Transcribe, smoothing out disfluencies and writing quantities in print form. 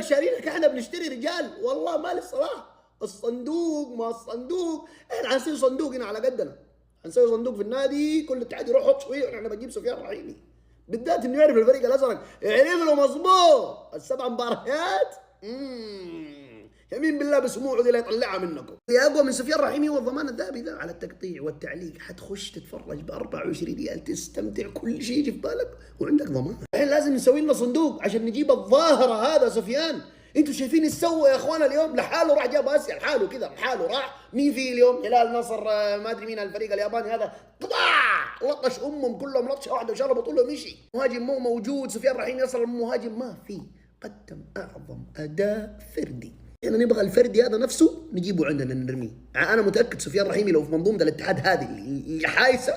شارينك احنا بنشتري رجال، والله ما للصلاح. الصندوق ما الصندوق، احنا حنسوي صندوق هنا على قدنا، حنسوي صندوق في النادي، كل اتحاد يروح يحط شويه ونحن بنجيب سفيان رحيمي، بالذات انه يعرف الفريق الازرق، يعرف له مظبوط السبع مباريات. يمين بالله بسموعه دي لا يطلعها منكم. اللي اقوى من سفيان رحيمي هو الضمان الذهبي ذا على التقطيع والتعليق، حتخش تتفرج ب 24 ريال تستمتع كل شيء يجي في بالك وعندك ضمان. الحين لازم نسوي لنا صندوق عشان نجيب الظاهره هذا سفيان. انتوا شايفين ايش سوى يا اخوانا اليوم؟ لحاله راح جاب اسيا، لحاله كذا، لحاله راح. مين فيه اليوم؟ هلال نصر ما ادري مين الفريق الياباني هذا، طباع لطش امهم كلهم لطشه واحده وشربوا طوله ومشي. مهاجم مو موجود، سفيان رحيمي اصلا المهاجم ما في، قدم اعظم اداء فردي. احنا نبغى الفردي هذا نفسه نجيبه عندنا نرميه. انا متاكد سفيان رحيمي لو في منظومه الاتحاد هذه اللي حايسه